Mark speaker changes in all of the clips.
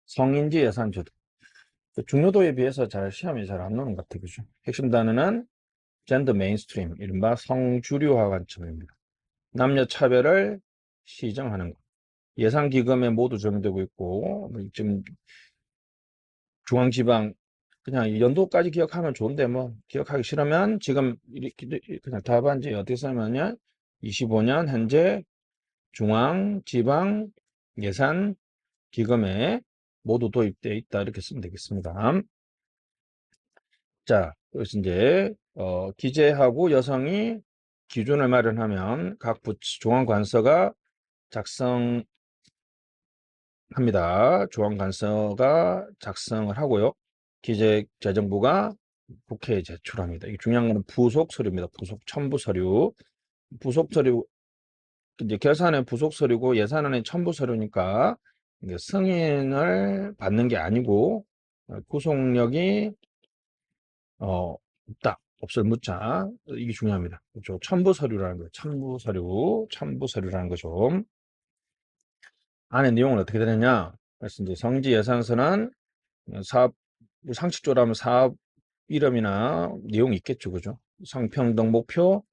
Speaker 1: 성인지 예산제도. 중요도에 비해서 시험이 잘 안 나오는 것 같아요. 그죠? 핵심 단어는 젠더 메인스트림, 이른바 성주류화 관점입니다. 남녀 차별을 시정하는 것. 예산 기금에 모두 적용되고 있고, 지금 중앙지방 그냥 연도까지 기억하면 좋은데 뭐 기억하기 싫으면 지금 이렇게 그냥 답안지 어떻게 쓰냐면 25년 현재 중앙 지방 예산 기금에 모두 도입되어 있다 이렇게 쓰면 되겠습니다. 자, 그래서 이제 기재하고 여성이 기준을 마련하면 각 중앙관서가 작성합니다. 중앙관서가 작성을 하고요. 기재재정부가 국회에 제출합니다. 이게 중요한 거는 부속 서류입니다. 부속 첨부 서류. 부속 서류 이제 결산은 부속 서류고 예산안은 첨부 서류니까 이게 승인을 받는 게 아니고 구속력이 없다. 없을 묻자. 이게 중요합니다. 그렇죠? 첨부 서류라는 거예요. 첨부 서류라는 거죠. 안에 내용은 어떻게 되느냐? 그래서 이제 성지 예산서는 사업 상식적으로 하면 사업 이름이나 내용이 있겠죠. 그죠? 성평등 목표,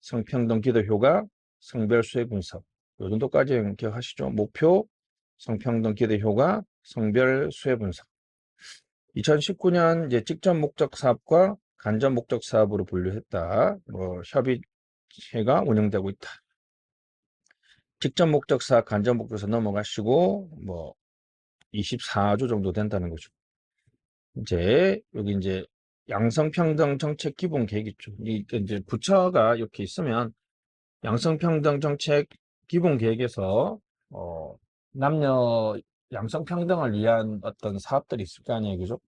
Speaker 1: 성평등 기도 효과, 성별 수혜 분석. 요 정도까지 기억하시죠? 목표, 성평등 기도 효과, 성별 수혜 분석. 2019년 이제 직접 목적 사업과 간접 목적 사업으로 분류했다. 협의체가 운영되고 있다. 직접 목적 사업, 간접 목적 사업 넘어가시고 24조 정도 된다는 거죠. 여기 이제 양성평등 정책 기본 계획 있죠. 이제 부처가 이렇게 있으면 양성평등 정책 기본 계획에서 남녀 양성평등을 위한 어떤 사업들이 있을 거 아니에요, 그죠?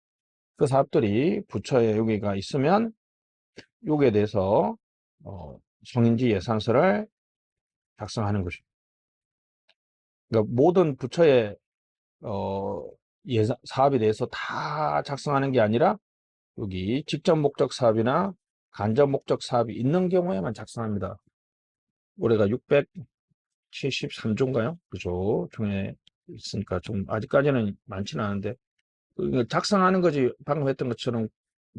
Speaker 1: 그 사업들이 부처에 여기가 있으면 여기에 대해서 성인지 예산서를 작성하는 거죠. 그러니까 모든 부처의 사업에 대해서 다 작성하는 게 아니라 여기 직접 목적 사업이나 간접 목적 사업이 있는 경우에만 작성합니다. 올해가 673조인가요? 그죠? 중에 있으니까 좀 아직까지는 많지는 않은데 작성하는 거지 방금 했던 것처럼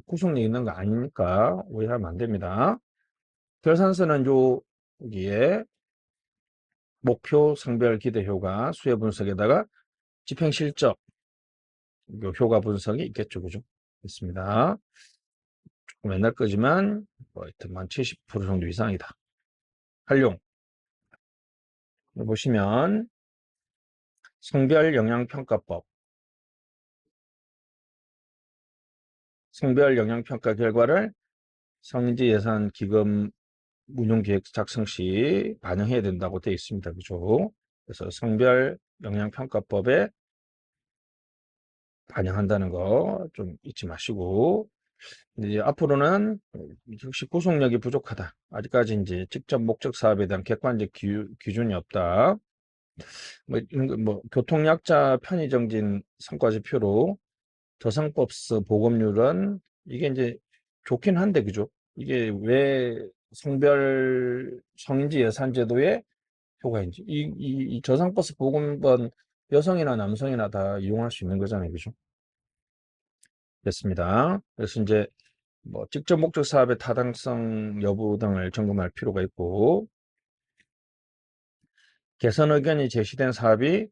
Speaker 1: 구속력 있는 거 아니니까 오해하면 안 됩니다. 결산서는 여기에 목표, 성별, 기대, 효과, 수혜 분석에다가 집행 실적, 효과 분석이 있겠죠, 그죠? 있습니다. 조금 옛날 거지만 하여튼 한 70% 정도 이상이다. 활용 보시면 성별 영향평가법, 성별 영향평가 결과를 성인지 예산 기금 운용계획 작성 시 반영해야 된다고 되어 있습니다. 그죠? 그래서 성별 영향평가법에 반영한다는 거 좀 잊지 마시고, 이제 앞으로는 역시 구속력이 부족하다. 아직까지 이제 직접 목적 사업에 대한 객관적 기준이 없다. 이런 거 교통약자 편의정진 성과지표로 저상버스 보급률은 이게 이제 좋긴 한데, 그죠? 이게 왜 성인지 예산제도의 효과인지. 이 저상버스 보급은 여성이나 남성이나 다 이용할 수 있는 거잖아요. 그죠? 됐습니다. 그래서 이제 직접 목적 사업의 타당성 여부 등을 점검할 필요가 있고, 개선 의견이 제시된 사업이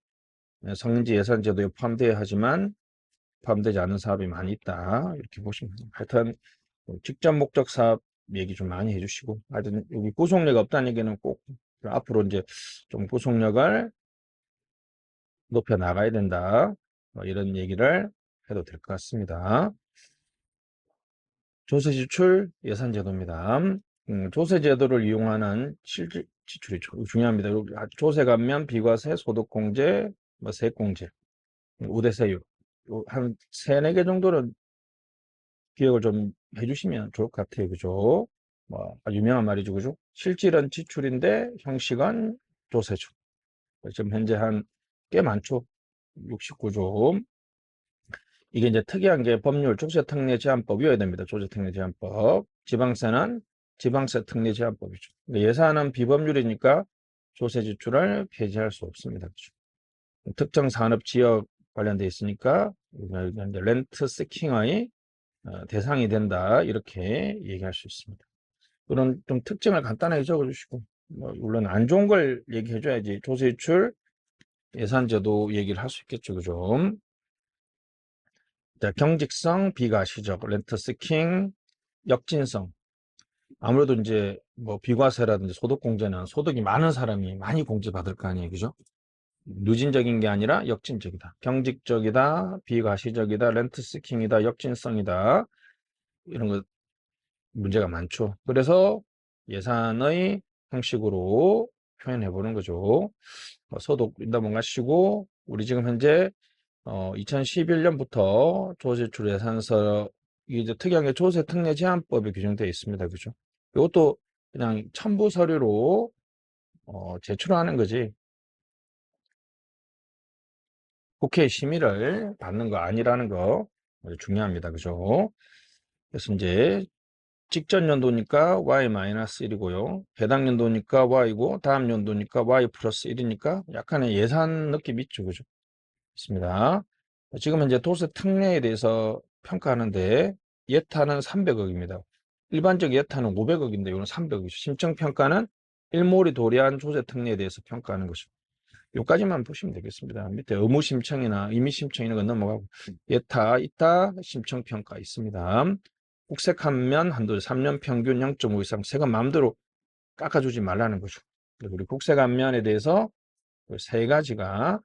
Speaker 1: 성인지 예산제도에 포함되어야 하지만 포함되지 않은 사업이 많이 있다. 이렇게 보시면 됩니다. 하여튼 직접 목적 사업 얘기 좀 많이 해주시고, 하여튼 여기 구속력 없다는 얘기는 꼭 앞으로 이제 좀 구속력을 높여 나가야 된다. 이런 얘기를 해도 될 것 같습니다. 조세지출 예산제도입니다. 조세제도를 이용하는 실질 지출이 중요합니다. 조세감면, 비과세, 소득공제, 세액공제, 우대세율 한 3, 4개 정도는 기억을 좀 해주시면 좋을 것 같아요. 그죠? 유명한 말이죠. 그죠? 실질은 지출인데 형식은 조세죠. 지금 현재 꽤 많죠. 69조. 이게 이제 특이한 게 법률 조세특례 제한법 외워야 됩니다. 조세특례 제한법. 지방세는 지방세 특례 제한법이죠. 예산은 비법률이니까 조세 지출을 폐지할 수 없습니다. 그렇죠? 특정 산업 지역 관련되어 있으니까 이제 렌트 시킹의 대상이 된다 이렇게 얘기할 수 있습니다. 그런 좀 특징을 간단하게 적어주시고 물론 안 좋은 걸 얘기해줘야지 조세출 예산제도 얘기를 할 수 있겠죠, 그죠? 자, 경직성, 비과시적, 렌트 시킹, 역진성. 아무래도 이제 뭐 비과세라든지 소득공제는 소득이 많은 사람이 많이 공제받을 거 아니에요, 그죠? 누진적인 게 아니라 역진적이다. 경직적이다, 비과시적이다, 렌트 시킹이다, 역진성이다. 이런 거 문제가 많죠. 그래서 예산의 형식으로 표현해 보는 거죠. 소득 인담원 가시고 우리 지금 현재 2011년부터 조세출 예산서 이제 특이하게 조세 특례 제한법이 규정되어 있습니다. 그죠? 이것도 그냥 첨부 서류로 제출하는 거지. 국회 심의를 받는 거 아니라는 거 중요합니다. 그죠? 그래서 이제 직전 연도니까 y-1이고요. 해당 연도니까 y고 다음 연도니까 y 플러스 1이니까 약간의 예산 느낌 있죠. 그죠? 있습니다. 지금 현재 도세 특례에 대해서 평가하는데 예타는 300억입니다. 일반적 예타는 500억인데 이건 300억이죠. 심청평가는 일몰이 도래한 조세 특례에 대해서 평가하는 것이고 요까지만 보시면 되겠습니다. 밑에 의무심청이나 임의심청 이런 건 넘어가고 예타 있다 심청평가 있습니다. 국세한 한도 3년 평균 0.5 이상 세금 마음대로 깎아주지 말라는 거죠. 우리 국세감면에 대해서 세 가지가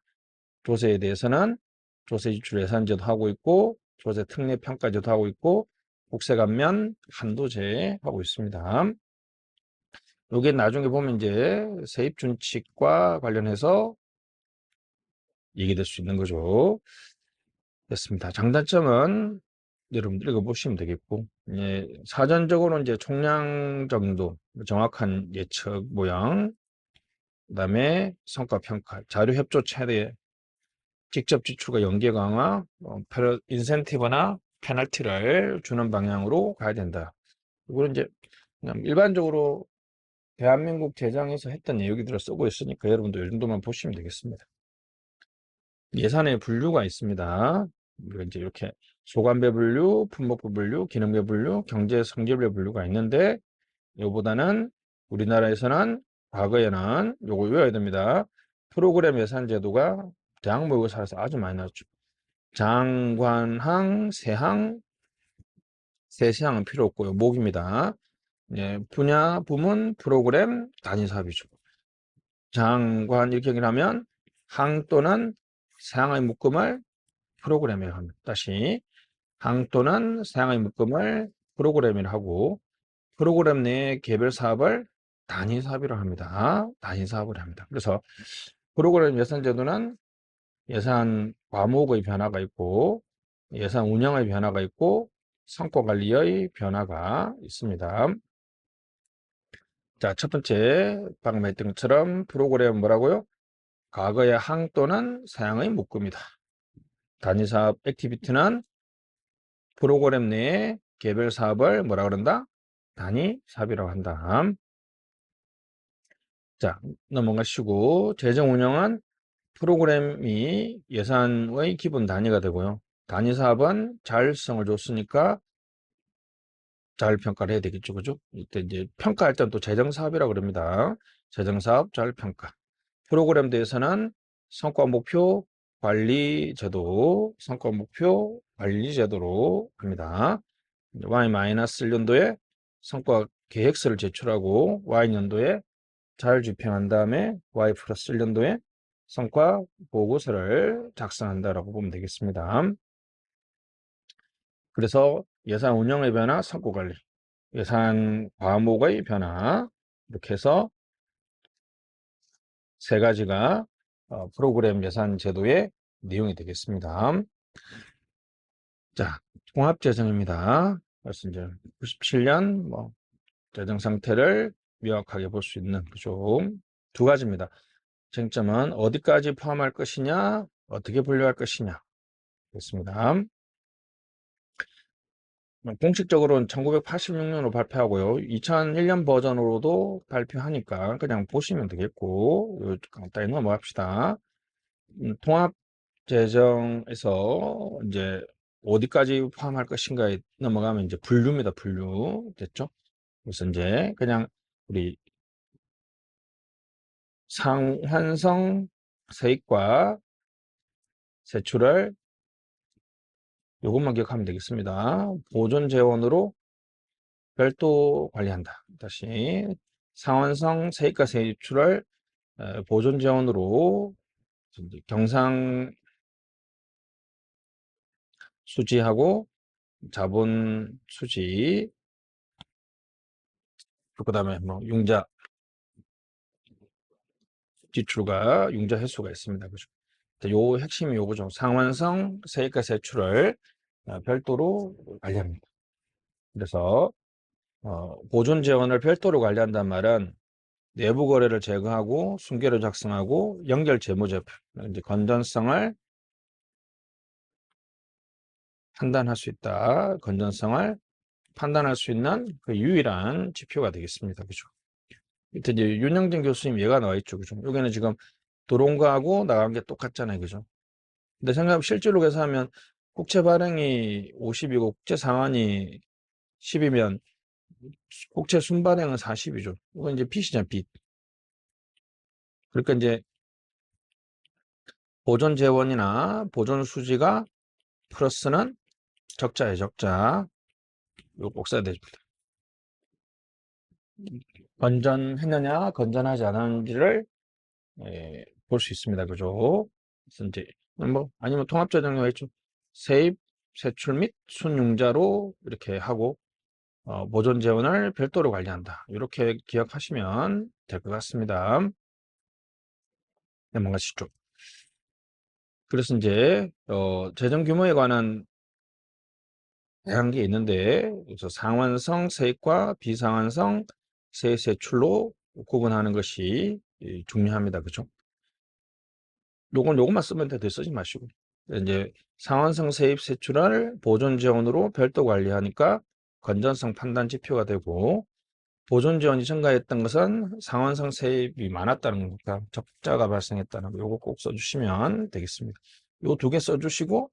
Speaker 1: 조세에 대해서는 조세지출 예산제도 하고 있고 조세 특례 평가제도 하고 있고 국세감면 한도제 하고 있습니다. 요게 나중에 보면 이제 세입준칙과 관련해서 얘기될 수 있는 거죠. 됐습니다. 장단점은 여러분들 읽어보시면 되겠고, 사전적으로 이제 총량 정도, 정확한 예측 모양, 그 다음에 성과평가, 자료협조 최대, 직접 지출과 연계 강화, 인센티브나 페널티를 주는 방향으로 가야 된다. 이거는 이제 그냥 일반적으로 대한민국 재정에서 했던 얘기들을 쓰고 있으니까 여러분도 이 정도만 보시면 되겠습니다. 예산의 분류가 있습니다. 이제 이렇게 소관배 분류, 품목부 분류, 기능배 분류, 경제 성질배 분류가 있는데 이거보다는 우리나라에서는 과거에는 요거 외워야 됩니다. 프로그램 예산 제도가 대학 모의고사에서 아주 많이 나왔죠. 장관항, 세항, 세시항은 필요 없고요. 목입니다. 분야, 부문, 프로그램, 단위 사업이죠. 장관 이렇게 얘기하면 항 또는 세항의 묶음을 프로그램이라고 합니다. 다시 항 또는 세항의 묶음을 프로그램이라고 하고 프로그램 내의 개별 사업을 단위 사업이라고 합니다. 단위 사업을 합니다. 그래서 프로그램 예산 제도는 예산 과목의 변화가 있고 예산 운영의 변화가 있고 성과 관리의 변화가 있습니다. 자, 첫 번째 방금 했던 것처럼 프로그램은 뭐라고요? 과거의 항 또는 사양의 묶음이다. 단위 사업 액티비티는 프로그램 내에 개별 사업을 뭐라 그런다? 단위 사업이라고 한다. 자, 넘어가시고 재정 운영은 프로그램이 예산의 기본 단위가 되고요. 단위 사업은 자율성을 줬으니까 자율평가를 해야 되겠죠. 그죠? 이때 이제 평가할 때는 또 재정사업이라고 그럽니다. 재정사업 자율평가. 프로그램 대해서는 성과목표 관리제도, 성과목표 관리제도로 합니다. Y-1년도에 성과 계획서를 제출하고 Y년도에 자율집행한 다음에 Y 플러스 1년도에 성과 보고서를 작성한다라고 보면 되겠습니다. 그래서 예산 운영의 변화, 성과 관리, 예산 과목의 변화 이렇게 해서 세 가지가 프로그램 예산 제도의 내용이 되겠습니다. 자, 통합재정입니다. 그래서 이제 97년 재정 상태를 명확하게 볼 수 있는 그죠? 두 가지입니다. 쟁점은 어디까지 포함할 것이냐, 어떻게 분류할 것이냐. 그렇습니다. 공식적으로는 1986년으로 발표하고요. 2001년 버전으로도 발표하니까 그냥 보시면 되겠고, 간단히 넘어갑시다. 통합 재정에서 이제 어디까지 포함할 것인가에 넘어가면 이제 분류입니다. 분류. 됐죠? 그래서 이제 그냥 우리 상환성 세입과 세출을 요것만 기억하면 되겠습니다. 보존 재원으로 별도 관리한다. 다시 상환성 세입과 세출을 보존 재원으로 이제 경상 수지하고 자본 수지, 그다음에 뭐 융자 지출과 융자 횟수가 있습니다. 그죠? 요 핵심이 요거죠. 상환성 세입과 세출을 별도로 관리합니다. 그래서 보존 재원을 별도로 관리한단 말은 내부 거래를 제거하고 순계를 작성하고 연결 재무제표, 이제 건전성을 판단할 수 있다. 건전성을 판단할 수 있는 그 유일한 지표가 되겠습니다. 그죠? 밑에 이제 윤영진 교수님 얘가 나와 있죠. 그죠? 여기는 지금 들어온 거하고 나간 게 똑같잖아요. 그죠? 근데 생각하면 실제로 계산하면 국채 발행이 50이고 국채 상환이 10이면 국채 순발행은 40이죠. 이건 이제 빚이잖아, 빚. 그러니까 이제 보존 재원이나 보존 수지가 플러스는 적자예요, 적자. 이거 꼭 써야 됩니다. 건전했느냐, 건전하지 않았는지를 볼 수 있습니다. 그죠? 그래서 이제 뭐 아니면 통합재정료가 있죠. 세입, 세출 및 순융자로 이렇게 하고 보존 재원을 별도로 관리한다. 이렇게 기억하시면 될 것 같습니다. 넘어가시죠. 그래서 이제 재정 규모에 관한 다양한 게 있는데, 그래서 상환성 세입과 비상환성 세출로 구분하는 것이 중요합니다. 그죠? 요것만 쓰면 돼. 더 쓰지 마시고. 이제 상환성 세입 세출을 보존 재원으로 별도 관리하니까 건전성 판단 지표가 되고, 보존 재원이 증가했던 것은 상환성 세입이 많았다는 거니까 적자가 발생했다는 거, 요거 꼭 써주시면 되겠습니다. 요 두 개 써주시고,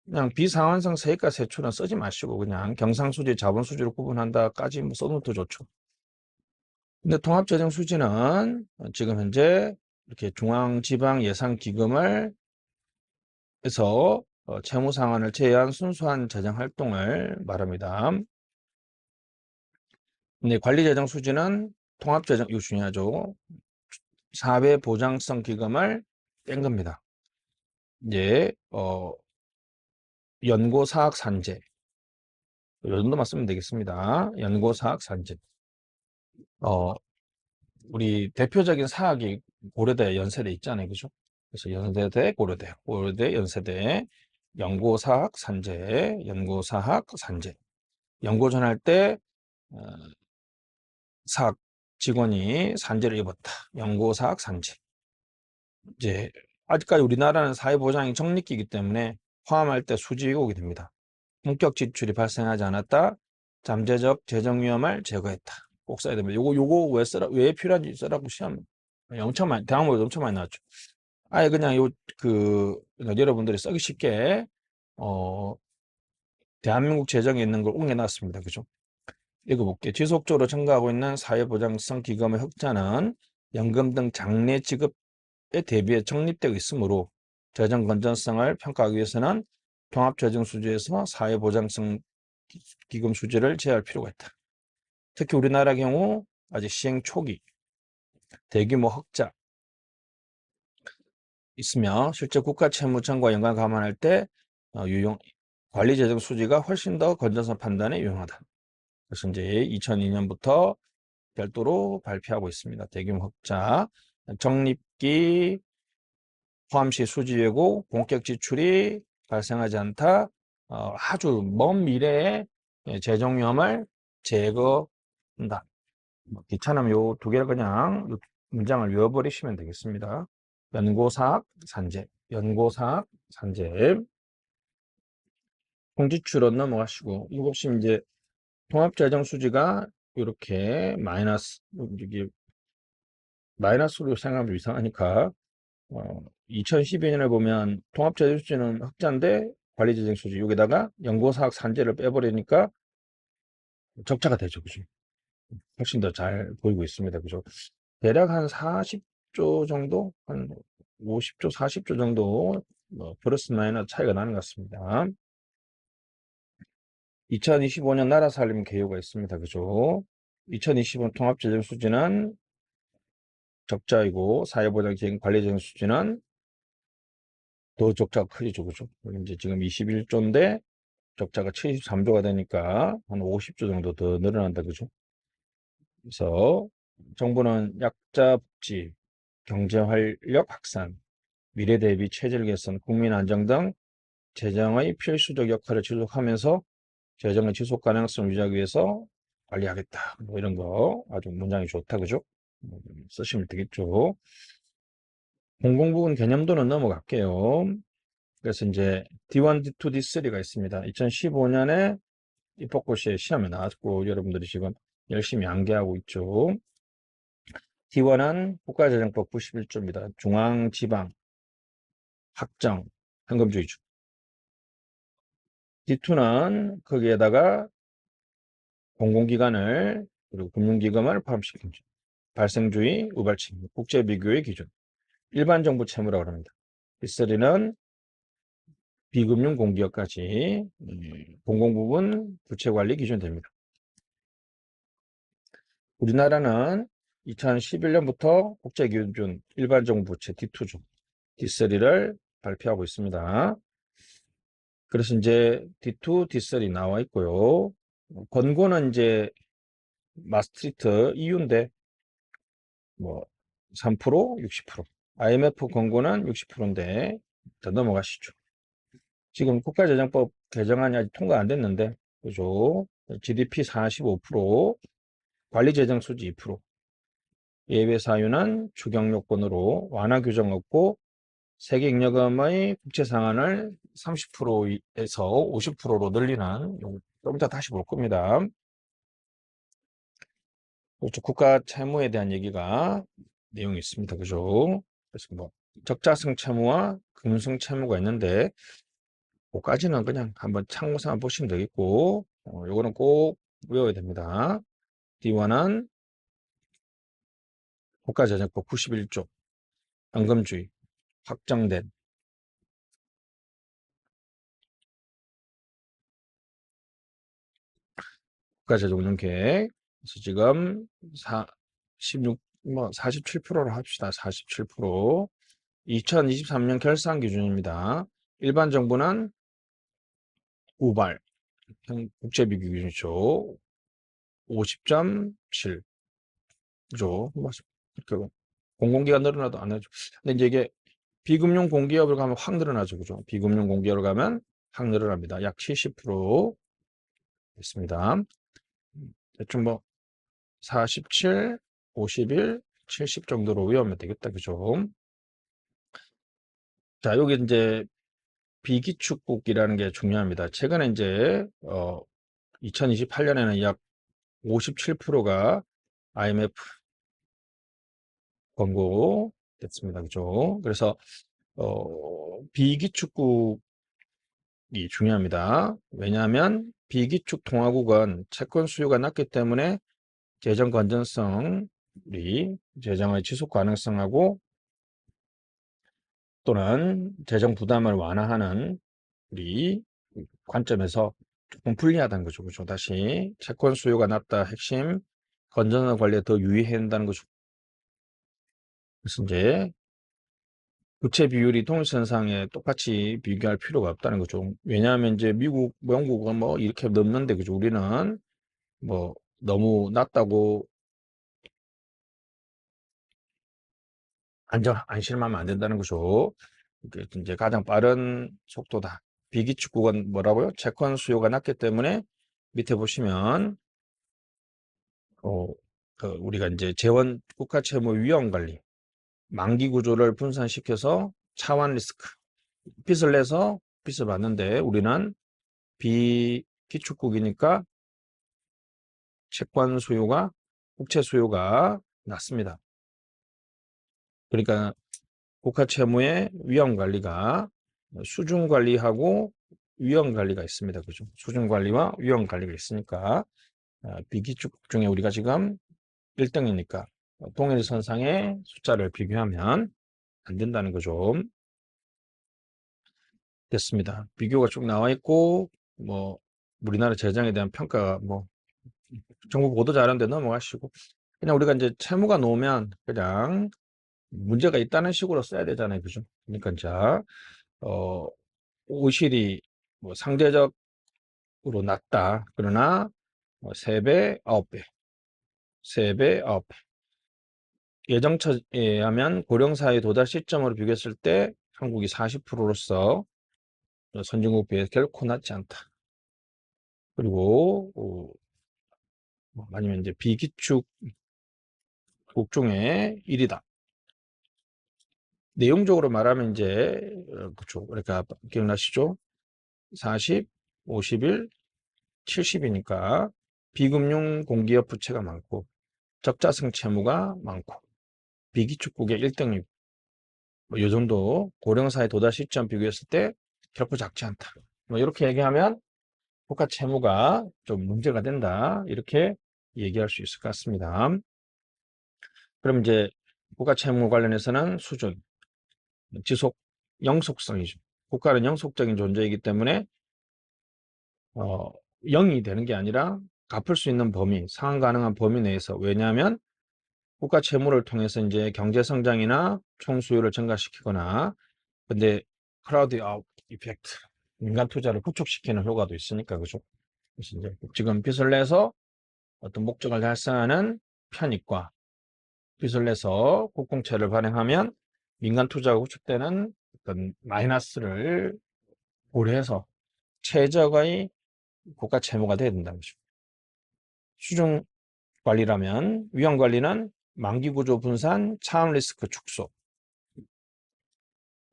Speaker 1: 그냥 비상환성 세입과 세출은 쓰지 마시고 그냥 경상수지, 자본수지로 구분한다까지 뭐 써놓으면 더 좋죠. 근데 통합재정수지는 지금 현재 이렇게 중앙지방예산기금을 해서 채무상환을 제외한 순수한 재정활동을 말합니다. 근데 관리재정수지는 통합재정, 이거 중요하죠. 사회보장성 기금을 뺀 겁니다. 이제 연고사학산재, 이 정도만 쓰면 되겠습니다. 연고사학산재. 우리 대표적인 사학이 고려대, 연세대 있잖아요. 그죠? 그래서 연세대, 고려대, 고려대, 연세대, 연고사학 산재, 연고사학 산재. 연고전 할 때 사학 직원이 산재를 입었다. 연고사학 산재. 이제 아직까지 우리나라는 사회보장이 적립기이기 때문에 포함할 때 수지위복이 됩니다. 본격 지출이 발생하지 않았다. 잠재적 재정 위험을 제거했다. 꼭 써야 됩니다. 요거 왜 필요한지 써라고 시험 엄청 많이, 대학원에서 엄청 많이 나왔죠. 아예 그냥 여러분들이 쓰기 쉽게, 대한민국 재정에 있는 걸 옮겨놨습니다. 그죠? 읽어볼게요. 지속적으로 증가하고 있는 사회보장성 기금의 흑자는 연금 등 장래 지급에 대비해 적립되어 있으므로 재정 건전성을 평가하기 위해서는 통합재정수지에서 사회보장성 기금 수지를 제외할 필요가 있다. 특히 우리나라 경우 아직 시행 초기, 대규모 흑자 있으며 실제 국가 채무청과 연관 감안할 때 관리재정 수지가 훨씬 더 건전성 판단에 유용하다. 그래서 이제 2002년부터 별도로 발표하고 있습니다. 대규모 흑자, 적립기 포함 시 수지외고 본격 지출이 발생하지 않다. 아주 먼 미래에 재정 위험을 제거한다. 귀찮으면 요 두 개를 그냥 문장을 외워버리시면 되겠습니다. 연고사학 산재, 연고사학 산재. 공지출은 넘어가시고, 이거 보시면 이제 통합재정 수지가 이렇게 마이너스, 이게 마이너스로 생각하면 이상하니까 2012년에 보면 통합재정 수지는 흑자인데 관리재정 수지 여기다가 연구사학 산재를 빼버리니까 적자가 되죠. 그죠? 훨씬 더 잘 보이고 있습니다. 그죠? 대략 한 40조 정도, 한 50조, 40조 정도 뭐 플러스 마이너스 차이가 나는 것 같습니다. 2025년 나라 살림 개요가 있습니다. 그죠? 2025년 통합재정 수지는 적자이고 사회보장 관리재정 수지는 더 적자가 크죠. 그죠? 이제 지금 21조인데 적자가 73조가 되니까 한 50조 정도 더 늘어난다. 그죠? 그래서 정부는 약자 복지, 경제 활력 확산, 미래 대비 체질 개선, 국민 안정 등 재정의 필수적 역할을 지속하면서 재정의 지속 가능성을 유지하기 위해서 관리하겠다. 뭐 이런 거 아주 문장이 좋다. 그죠? 쓰시면 되겠죠. 공공부문 개념도는 넘어갈게요. 그래서 이제 D1, D2, D3가 있습니다. 2015년에 입법고시에 시험에 나왔고 여러분들이 지금 열심히 암기하고 있죠. D1은 국가재정법 91조입니다. 중앙지방 확정 현금주의주. D2는 거기에다가 공공기관을 그리고 금융기금을 포함시킨 주. 발생주의, 우발침, 국제비교의 기준. 일반 정부 채무라고 합니다. D3는 비금융 공기업까지 공공부문 부채관리 기준 됩니다. 우리나라는 2011년부터 국제기준 일반정부 부채 D2조, D3를 발표하고 있습니다. 그래서 이제 D2, D3 나와 있고요. 권고는 이제 마스트리트 EU인데 뭐 3%, 60%. IMF 권고는 60%인데 넘어가시죠. 지금 국가재정법 개정안이 아직 통과 안 됐는데 그죠? GDP 45%, 관리재정 수지 2%. 예외 사유는 추경 요건으로 완화 규정 없고 세계잉여금의 국채 상한을 30%에서 50%로 늘리는 좀 이따 다시 볼 겁니다. 그렇죠. 국가 채무에 대한 얘기가 내용이 있습니다. 그죠? 그래서 뭐 적자성 채무와 금성 채무가 있는데 그까지는 그냥 한번 참고서 보시면 되겠고 요거는 꼭 외워야 됩니다. D1은 국가재정법 91조 현금주의 확정된 국가재정운영계획. 그래서 지금 47%로 합시다. 47%. 2023년 결산 기준입니다. 일반 정부는 우발 국제비교 기준이죠. 50.7. 그죠? 공공기관 늘어나도 안 하죠. 근데 이제 이게 비금융 공기업을 가면 확 늘어나죠. 그죠? 비금융 공기업을 가면 확 늘어납니다. 약 70% 있습니다. 대충 뭐 47, 51, 70 정도로 외우면 되겠다. 그죠? 자, 여기 이제 비기축국이라는 게 중요합니다. 최근에 이제 2028년에는 약 57%가 IMF 권고 됐습니다. 그죠? 그래서 비기축국이 중요합니다. 왜냐하면 비기축 통화국은 채권 수요가 낮기 때문에 재정 건전성, 재정의 지속 가능성하고 또는 재정 부담을 완화하는 우리 관점에서 조금 불리하다는 거죠. 그죠? 다시 채권 수요가 낮다 핵심 건전한 관리에 더 유의해야 한다는 거죠. 그래서 이제 부채 비율이 통일선상에 똑같이 비교할 필요가 없다는 거죠. 왜냐하면 이제 미국, 영국은 뭐 이렇게 넘는데 그죠? 우리는 뭐 너무 낮다고 안심하면 안 된다는 거죠. 이게 이제 가장 빠른 속도다. 비기축국은 뭐라고요? 채권 수요가 낮기 때문에 밑에 보시면 우리가 이제 재원 국가 채무 위험 관리, 만기 구조를 분산시켜서 차환 리스크, 빚을 내서 빚을 받는데 우리는 비기축국이니까 채권 수요가 국채 수요가 낮습니다. 그러니까 국가 채무의 위험 관리가 수준 관리하고 위험 관리가 있습니다. 그죠? 수준 관리와 위험 관리가 있으니까 비기축 중에 우리가 지금 1등이니까 동일선상의 숫자를 비교하면 안 된다는 거죠. 됐습니다. 비교가 쭉 나와 있고 뭐 우리나라 재정에 대한 평가가 뭐 정부 보도 자료인데 넘어가시고 그냥 우리가 이제 채무가 놓으면 그냥 문제가 있다는 식으로 써야 되잖아요. 그죠? 그러니까 자, 오실이 뭐 상대적으로 낮다. 그러나 3배, 9배, 3배, 9배. 예정처에 의하면 고령사회 도달 시점으로 비교했을 때 한국이 40%로서 선진국 비해 결코 낮지 않다. 그리고 아니면 이제 비기축국 중에 1위다. 내용적으로 말하면 이제 그렇죠. 그러니까 기억나시죠? 40, 51, 70이니까 비금융 공기업 부채가 많고 적자성 채무가 많고 비기축국의 1등이고 뭐이 정도 고령사회 도달 시점 비교했을 때 결코 작지 않다. 뭐 이렇게 얘기하면 국가 채무가 좀 문제가 된다. 이렇게 얘기할 수 있을 것 같습니다. 그럼 이제 국가 채무 관련해서는 수준, 지속, 영속성이죠. 국가는 영속적인 존재이기 때문에 0이 되는 게 아니라 갚을 수 있는 범위, 상환 가능한 범위 내에서 왜냐하면 국가 채무를 통해서 이제 경제 성장이나 총수요를 증가시키거나 근데 크라우드 아웃 이펙트, 민간 투자를 구축시키는 효과도 있으니까 그죠? 그래서 이제 지금 빚을 내서 어떤 목적을 달성하는 편익과 빚을 내서 국공채를 발행하면 민간 투자가 구축되는 어떤 마이너스를 고려해서 최적의 국가 채무가 돼야 된다는 거죠. 수중 관리라면 위험 관리는 만기 구조 분산, 차원 리스크 축소,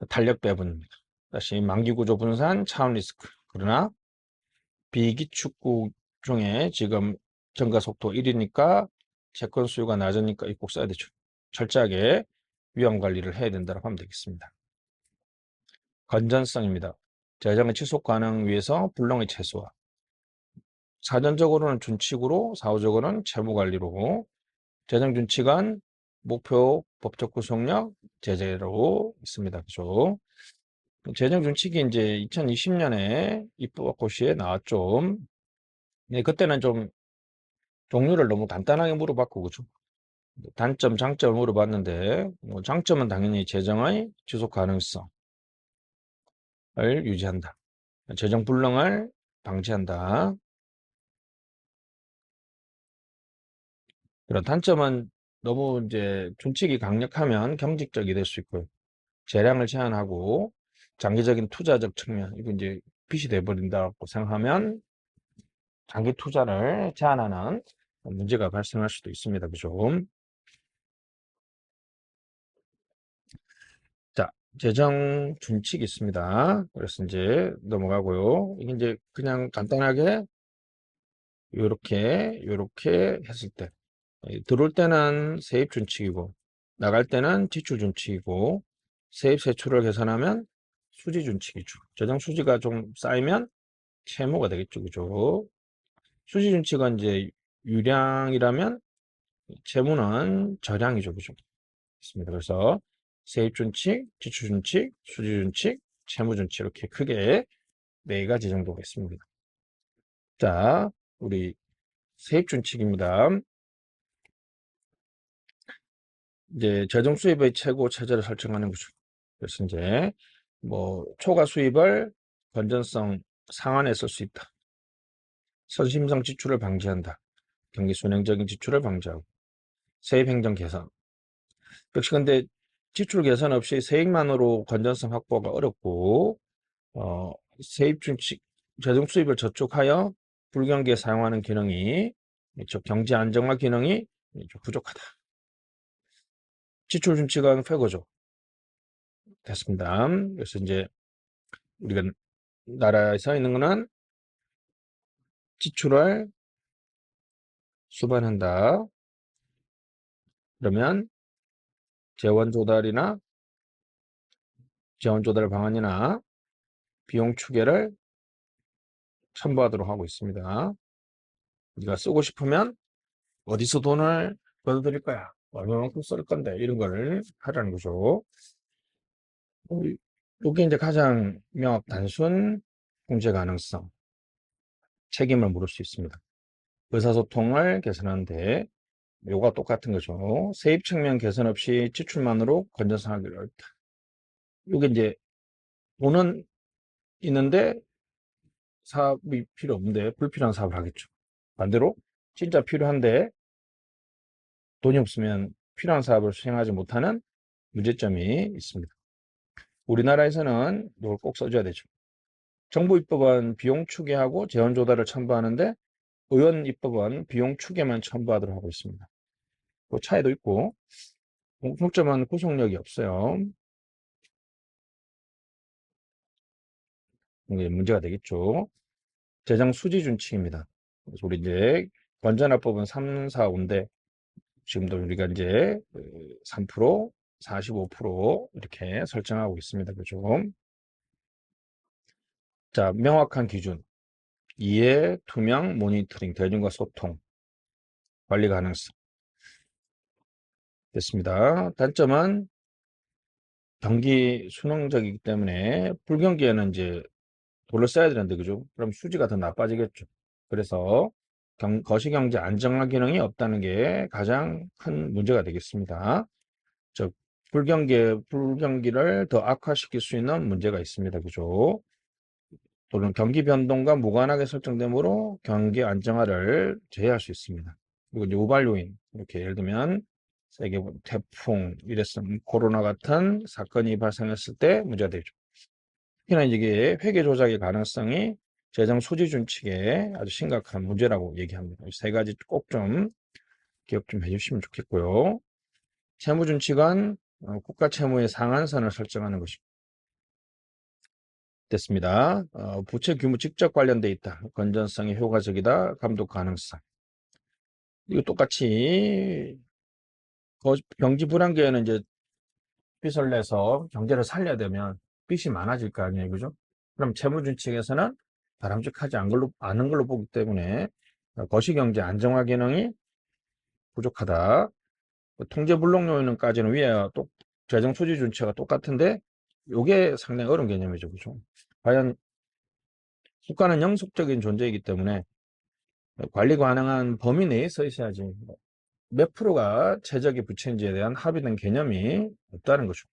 Speaker 1: 탄력 배분입니다. 다시 만기 구조 분산, 차원 리스크. 그러나 비기축국 중에 지금 증가 속도 1이니까 채권 수요가 낮으니까 이 꼭 써야 되죠. 철저하게 위험 관리를 해야 된다고 하면 되겠습니다. 건전성입니다. 재정의 지속 가능 위해서 불능의 최소화. 사전적으로는 준칙으로, 사후적으로는 채무 관리로. 재정 준칙은 목표, 법적 구속력, 제재로 있습니다. 그죠? 재정 준칙이 이제 2020년에 입법 고시에 나왔죠. 네, 그때는 좀 종류를 너무 간단하게 물어봤고, 그죠? 단점, 장점을 물어봤는데, 뭐 장점은 당연히 재정의 지속 가능성을 유지한다. 재정 불능을 방지한다. 그런 단점은 너무 이제 준칙이 강력하면 경직적이 될 수 있고요. 재량을 제한하고 장기적인 투자적 측면, 이거 이제 빚이 돼버린다고 생각하면 장기 투자를 제한하는 문제가 발생할 수도 있습니다. 그죠? 자, 재정 준칙이 있습니다. 그래서 이제 넘어가고요. 이게 이제 그냥 간단하게 요렇게 했을 때 들어올 때는 세입 준칙이고 나갈 때는 지출 준칙이고 세입 세출을 계산하면 수지 준칙이죠. 재정 수지가 좀 쌓이면 채무가 되겠죠. 그죠? 수지 준칙은 이제 유량이라면 채무는 저량이죠. 그죠? 있습니다. 그래서 세입 준칙, 지출 준칙, 수지 준칙, 채무 준칙 이렇게 크게 4가지 정도가 있습니다. 자, 우리 세입 준칙입니다. 이제 재정 수입의 최고 최저를 설정하는 거죠. 그래서 이제 뭐 초과 수입을 건전성 상한에 쓸 수 있다. 선심성 지출을 방지한다. 경기 순행적인 지출을 방지하고 세입 행정 개선. 역시 근데 지출 개선 없이 세액만으로 건전성 확보가 어렵고 세입 준칙 재정 수입을 저촉하여 불경기에 사용하는 기능이 즉 경제 안정화 기능이 좀 부족하다. 지출 준칙은 폐거죠. 됐습니다. 그래서 이제 우리가 나라에서 있는 거는 지출을 수반한다. 그러면 재원 조달이나 재원 조달 방안이나 비용 추계를 첨부하도록 하고 있습니다. 네가 쓰고 싶으면 어디서 돈을 걷어들일 거야? 얼마만큼 쓸 건데? 이런 걸 하라는 거죠. 이게 이제 가장 명확 단순 공제 가능성, 책임을 물을 수 있습니다. 의사소통을 개선하는데 요가 똑같은 거죠. 세입 측면 개선 없이 지출만으로 건전성하기를 어렵다. 이게 이제 돈은 있는데 사업이 필요 없는데 불필요한 사업을 하겠죠. 반대로 진짜 필요한데 돈이 없으면 필요한 사업을 수행하지 못하는 문제점이 있습니다. 우리나라에서는 이걸 꼭 써줘야 되죠. 정부 입법은 비용 추계하고 재원 조달을 첨부하는데 의원 입법은 비용 추계만 첨부하도록 하고 있습니다. 그 차이도 있고 공통점은 구속력이 없어요. 이게 문제가 되겠죠. 재정 수지 준칙입니다. 그래서 우리 이제 건전화법은 3, 4, 5인데 지금도 우리가 이제 3%, 45% 이렇게 설정하고 있습니다. 그죠? 자, 명확한 기준, 이해, 투명, 모니터링, 대중과 소통, 관리 가능성 됐습니다. 단점은 경기 순응적이기 때문에 불경기에는 이제 돈을 써야 되는데 그죠? 그럼 수지가 더 나빠지겠죠. 그래서 거시경제 안정화 기능이 없다는 게 가장 큰 문제가 되겠습니다. 즉 불경기를 더 악화시킬 수 있는 문제가 있습니다. 그죠? 또는 경기 변동과 무관하게 설정되므로 경기 안정화를 제외할 수 있습니다. 그리고 이제 우발 요인 이렇게 예를 들면 세계 태풍, 일회성 코로나 같은 사건이 발생했을 때 문제가 되죠. 특히나 이게 회계 조작의 가능성이 재정 수지 준칙에 아주 심각한 문제라고 얘기합니다. 이 세 가지 꼭 좀 기억 좀 해주시면 좋겠고요. 채무 준칙은 국가 채무의 상한선을 설정하는 것이 됐습니다. 부채 규모 직접 관련돼 있다. 건전성이 효과적이다. 감독 가능성. 이거 똑같이 경기 불안기에는 이제 빚을 내서 경제를 살려야 되면 빚이 많아질 거 아니에요. 그죠? 그럼 채무준칙에서는 바람직하지 않은 걸로 보기 때문에 거시경제 안정화 기능이 부족하다. 통제불능 요인까지는 위에 재정수지준칙과 똑같은데 이게 상당히 어려운 개념이죠. 그죠? 과연 국가는 영속적인 존재이기 때문에 관리 가능한 범위 내에 서 있어야지 몇 프로가 최적의 부채인지에 대한 합의된 개념이 없다는 거죠.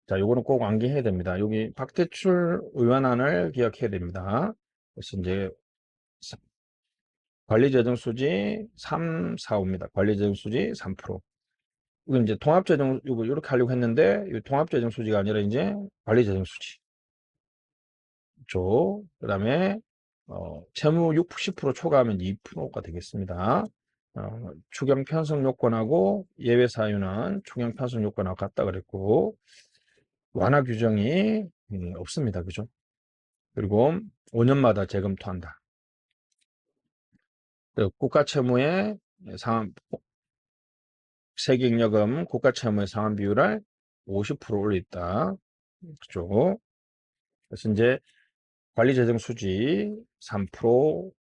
Speaker 1: 자, 요거는 꼭 암기해야 됩니다. 여기 박대출 의원안을 기억해야 됩니다. 그래서 이제 관리재정수지 3, 4, 5입니다. 관리재정수지 3%. 이거 이제 통합재정, 이거 이렇게 하려고 했는데, 이 통합재정수지가 아니라 이제 관리재정수지. 죠. 그 다음에, 채무 60% 초과하면 2%가 되겠습니다. 추경 편성 요건하고 예외 사유는 추경 편성 요건하고 같다 그랬고, 완화 규정이 없습니다. 그죠? 그리고 5년마다 재검토한다. 국가 채무의 세액여금 국가 채무의 상환 비율을 50% 올렸다. 그죠? 그래서 이제 관리재정 수지 3%,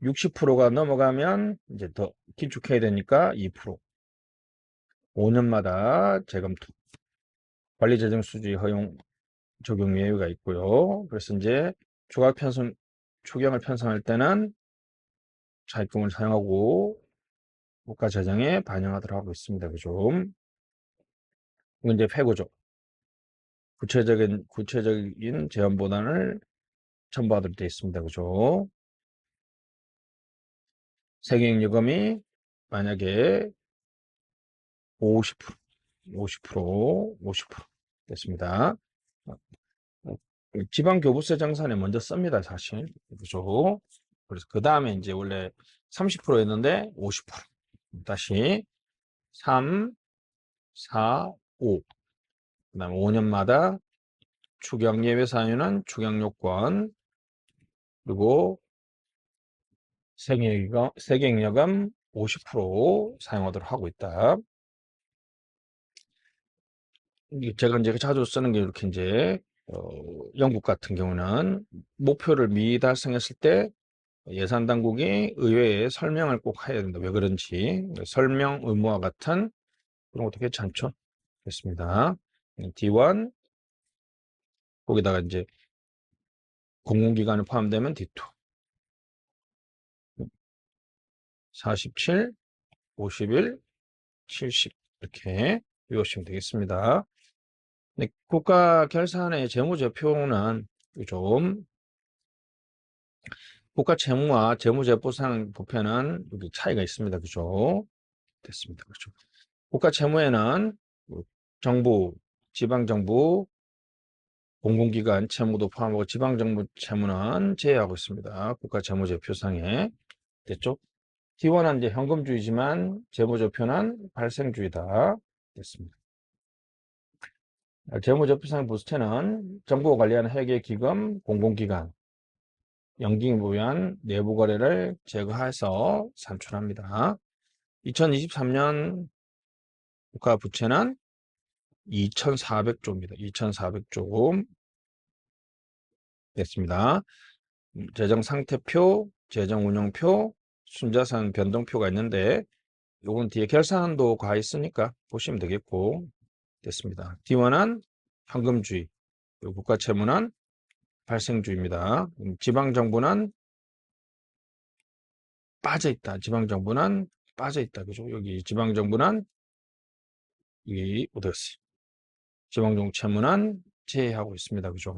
Speaker 1: 60%가 넘어가면 이제 더 긴축해야 되니까 2%. 5년마다 재검토. 관리재정 수지 허용 적용 예외가 있고요. 그래서 이제 추경을 편성할 때는 차입금을 사용하고 국가 재정에 반영하도록 하고 있습니다. 그죠? 이건 이제 패고죠. 구체적인 제안보단을 첨부하도록 되어 있습니다. 그죠? 세계잉여금이 만약에 50%, 50% 됐습니다. 지방교부세 정산에 먼저 씁니다, 사실. 그죠? 그래서 그 다음에 이제 원래 30%였는데 50%. 다시 3, 4, 5. 그 다음에 5년마다 추경 예외 사유는 추경 요건, 그리고 세계잉여금 50% 사용하도록 하고 있다. 제가 이제 자주 쓰는 게 이렇게 이제 영국 같은 경우는 목표를 미달성했을 때 예산 당국이 의회에 설명을 꼭 해야 된다. 왜 그런지 설명 의무와 같은 그런 것도 괜찮죠. 됐습니다. D1 거기다가 이제 공공기관이 포함되면 D2 47, 51, 70 이렇게 외우시면 되겠습니다. 네, 국가 결산의 재무제표는 좀 국가 채무와 재무제표상 부패는 여기 차이가 있습니다. 그죠? 됐습니다. 그렇죠. 국가 채무에는 정부, 지방정부, 공공기관 채무도 포함하고 지방정부 채무는 제외하고 있습니다. 국가 재무제표상에. 됐죠? T1은 이제 현금주의지만 재무제표는 발생주의다. 됐습니다. 재무제표상 부수채는 정부가 관리하는 회계기금, 공공기관, 연기부연 내부 거래를 제거해서 산출합니다. 2023년 국가 부채는 2,400조입니다. 2,400조 됐습니다. 재정 상태표, 재정 운영표, 순자산 변동표가 있는데 요건 뒤에 결산도 가 있으니까 보시면 되겠고 됐습니다. D1은 현금주의, 국가 채무는 발생주의입니다. 지방정부는 빠져있다. 지방정부는 빠져있다. 그죠? 여기 지방정부는 여기 어디였어요? 지방정부 채무는 제외하고 있습니다. 그죠?